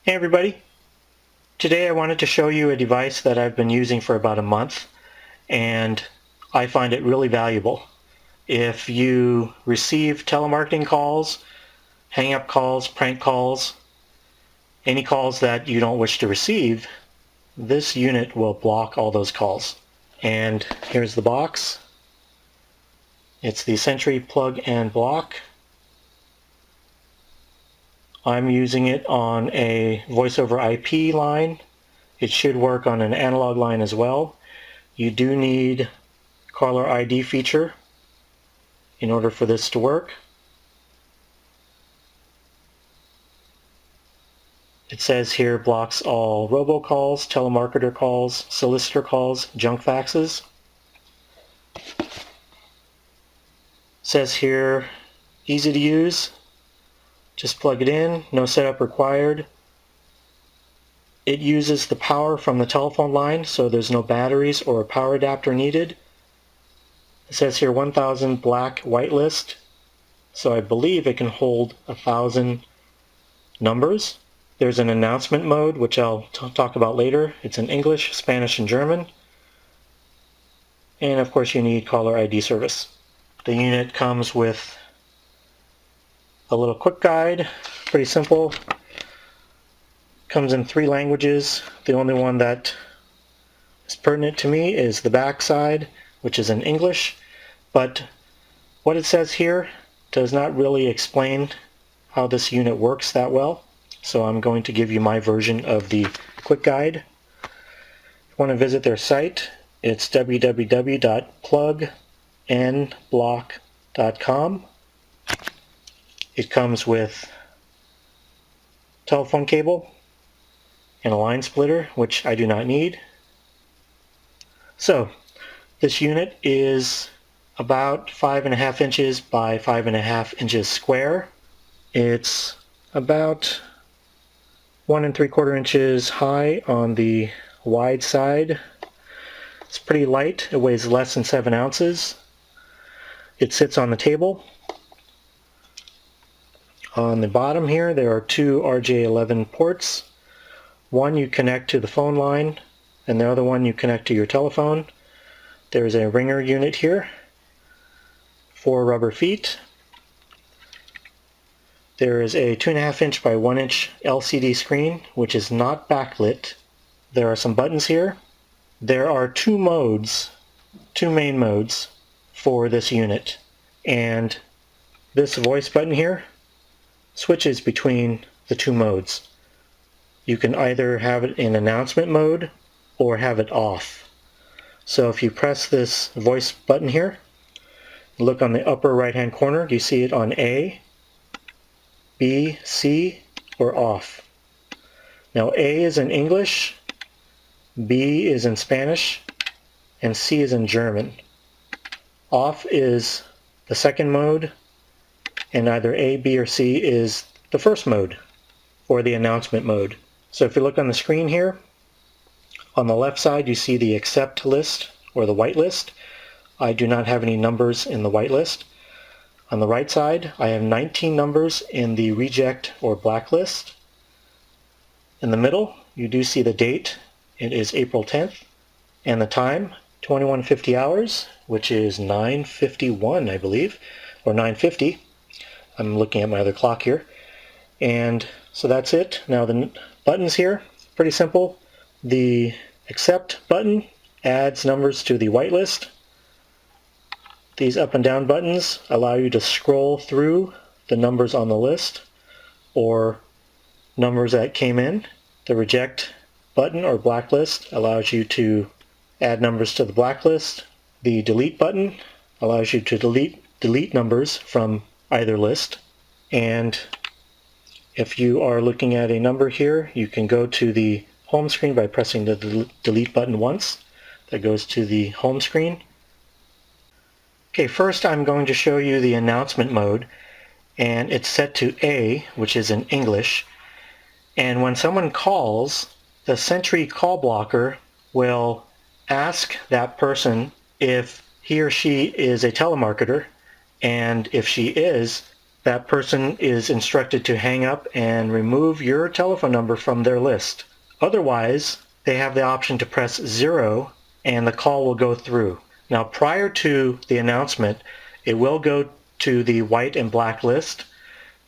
Hey everybody! Today I wanted to show you a device that I've been using for about a month and I find it really valuable. If you receive telemarketing calls, hang-up calls, prank calls, any calls that you don't wish to receive, this unit will block all those calls. And here's the box. It's the Sentry Plug and Block. I'm using it on a voice over IP line. It should work on an analog line as well. You do need caller ID feature in order for this to work. It says here blocks all robocalls, telemarketer calls, solicitor calls, junk faxes. It says here easy to use. Just plug it in, no setup required. It uses the power from the telephone line, so there's no batteries or a power adapter needed. It says here 1000 black whitelist, so I believe it can hold 1000 numbers. There's an announcement mode, which I'll talk about later. It's in English, Spanish, and German. And of course you need caller ID service. The unit comes with a little quick guide, pretty simple. Comes in 3 languages. The only one that is pertinent to me is the back side, which is in English. But what it says here does not really explain how this unit works that well. So I'm going to give you my version of the quick guide. If you want to visit their site, it's www.plugandblock.com. It comes with telephone cable and a line splitter, which I do not need. So this unit is about 5.5 inches by 5.5 inches square. It's about 1 3/4 inches high on the wide side. It's pretty light. It weighs less than 7 ounces. It sits on the table. On the bottom here there are 2 RJ11 ports. One you connect to the phone line and the other one you connect to your telephone. There's a ringer unit here, 4 rubber feet. There is a 2.5 inch by 1 inch LCD screen, which is not backlit. There are some buttons here. There are 2 modes, 2 main modes for this unit. And this voice button here switches between the 2 modes. You can either have it in announcement mode or have it off. So if you press this voice button here, look on the upper right hand corner, you see it on A, B, C, or off. Now A is in English, B is in Spanish, and C is in German. Off is the second mode, and either A, B, or C is the first mode, or the announcement mode. So if you look on the screen here, on the left side you see the accept list, or the whitelist. I do not have any numbers in the whitelist. On the right side I have 19 numbers in the reject or blacklist. In the middle you do see the date. It is April 10th, and the time 21:50 hours, which is 9:51 I believe, or 9:50. I'm looking at my other clock here. And so that's it. Now the buttons here, pretty simple. The accept button adds numbers to the whitelist. These up and down buttons allow you to scroll through the numbers on the list or numbers that came in. The reject button or blacklist allows you to add numbers to the blacklist. The delete button allows you to delete numbers from either list. And if you are looking at a number here, you can go to the home screen by pressing the delete button once. That goes to the home screen. Okay, first I'm going to show you the announcement mode, and it's set to A, which is in English. And when someone calls, the Sentry call blocker will ask that person if he or she is a telemarketer, and if she is, that person is instructed to hang up and remove your telephone number from their list. Otherwise, they have the option to press 0 and the call will go through. Now, prior to the announcement, it will go to the white and black list.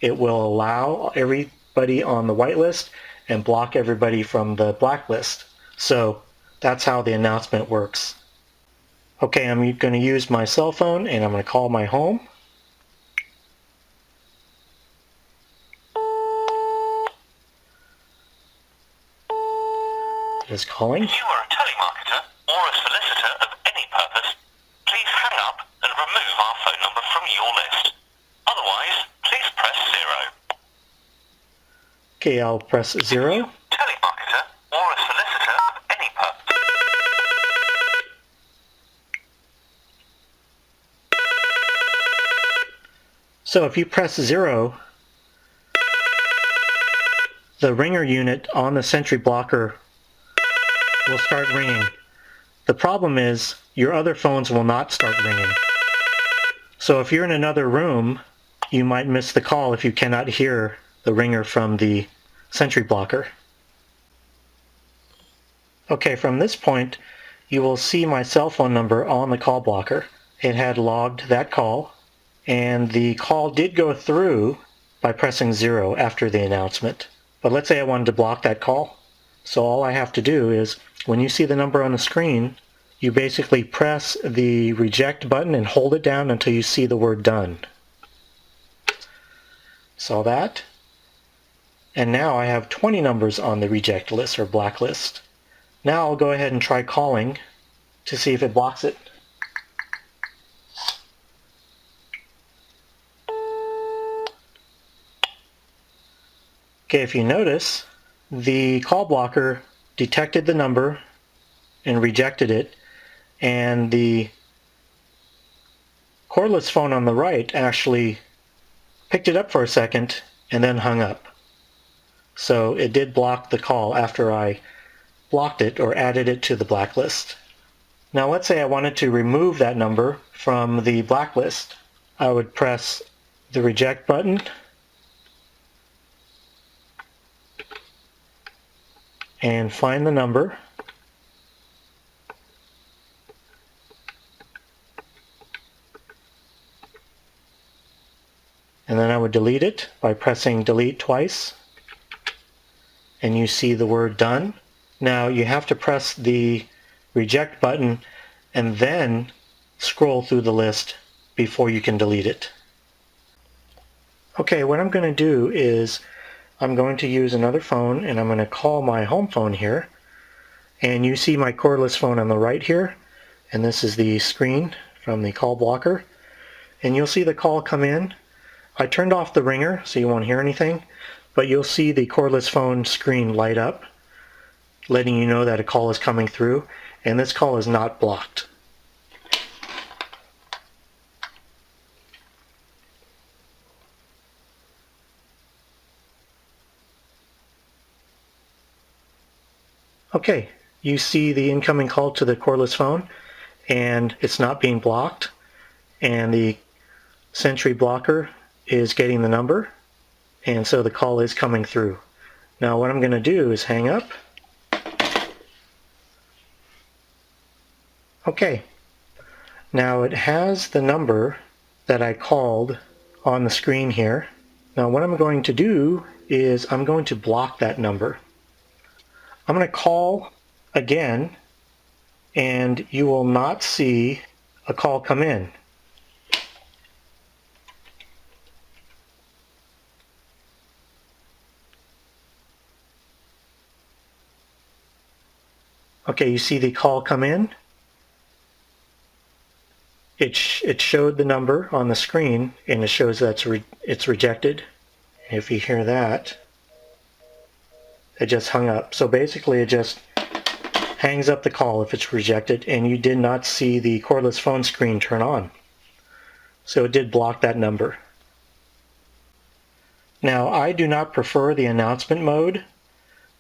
It will allow everybody on the white list and block everybody from the black list. So that's how the announcement works. Okay, I'm going to use my cell phone and I'm going to call my home. Is calling. If you are a telemarketer or a solicitor of any purpose, please hang up and remove our phone number from your list. Otherwise, please press 0. Okay, I'll press 0. Telemarketer or a solicitor of any purpose. So if you press 0, the ringer unit on the Sentry blocker will start ringing. The problem is your other phones will not start ringing. So if you're in another room, you might miss the call if you cannot hear the ringer from the Sentry blocker. Okay, from this point, you will see my cell phone number on the call blocker. It had logged that call, and the call did go through by pressing 0 after the announcement. But let's say I wanted to block that call. So all I have to do is, when you see the number on the screen, you basically press the reject button and hold it down until you see the word done. Saw that? And now I have 20 numbers on the reject list or blacklist. Now I'll go ahead and try calling to see if it blocks it. Okay, if you notice, the call blocker detected the number and rejected it, and the cordless phone on the right actually picked it up for a second and then hung up. So it did block the call after I blocked it or added it to the blacklist. Now let's say I wanted to remove that number from the blacklist. I would press the reject button and find the number. And then I would delete it by pressing delete twice. And you see the word done. Now you have to press the reject button and then scroll through the list before you can delete it. Okay, what I'm going to do is I'm going to use another phone and I'm going to call my home phone here. And you see my cordless phone on the right here. And this is the screen from the call blocker. And you'll see the call come in. I turned off the ringer so you won't hear anything. But you'll see the cordless phone screen light up, letting you know that a call is coming through. And this call is not blocked. Okay, you see the incoming call to the cordless phone, and it's not being blocked, and the Sentry blocker is getting the number, and so the call is coming through. Now what I'm going to do is hang up. Okay, now it has the number that I called on the screen here. Now what I'm going to do is I'm going to block that number. I'm going to call again, and you will not see a call come in. Okay, you see the call come in. It showed the number on the screen, and it shows that it's rejected. If you hear that, it just hung up. So basically it just hangs up the call if it's rejected, and you did not see the cordless phone screen turn on. So it did block that number. Now I do not prefer the announcement mode.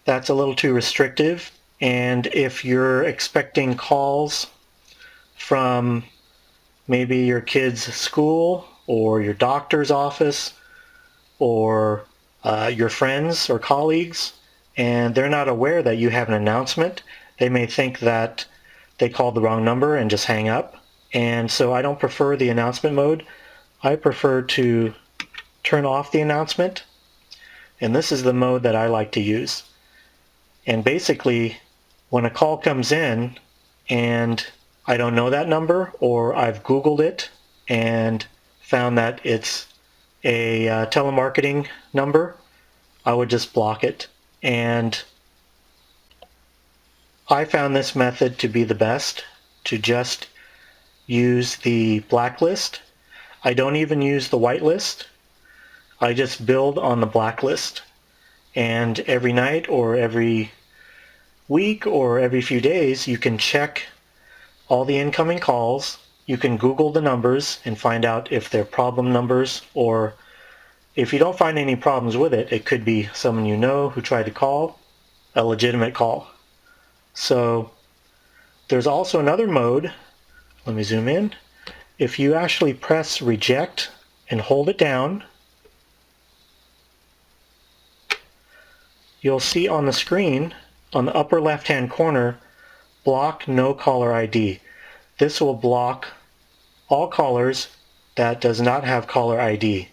That's a little too restrictive, and if you're expecting calls from maybe your kid's school or your doctor's office or your friends or colleagues, and they're not aware that you have an announcement. They may think that they called the wrong number and just hang up. And so I don't prefer the announcement mode. I prefer to turn off the announcement, and this is the mode that I like to use. And basically, when a call comes in and I don't know that number, or I've Googled it and found that it's a telemarketing number, I would just block it. And I found this method to be the best, to just use the blacklist. I don't even use the whitelist. I just build on the blacklist. And every night or every week or every few days, you can check all the incoming calls. You can Google the numbers and find out if they're problem numbers, or if you don't find any problems with it, it could be someone you know who tried to call, a legitimate call. So there's also another mode. Let me zoom in. If you actually press reject and hold it down, you'll see on the screen, on the upper left-hand corner, block no caller ID. This will block all callers that does not have caller ID.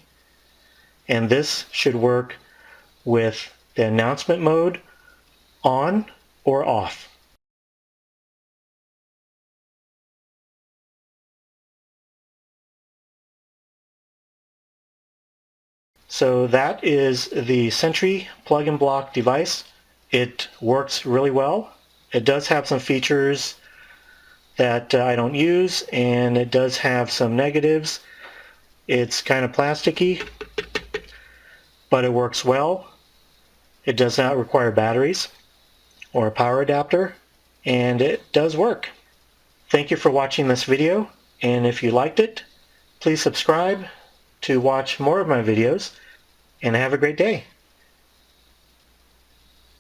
And this should work with the announcement mode on or off. So that is the Sentry Plug and Block device. It works really well. It does have some features that I don't use, and it does have some negatives. It's kind of plasticky, but it works well. It does not require batteries or a power adapter, and it does work. Thank you for watching this video, and if you liked it, please subscribe to watch more of my videos, and have a great day.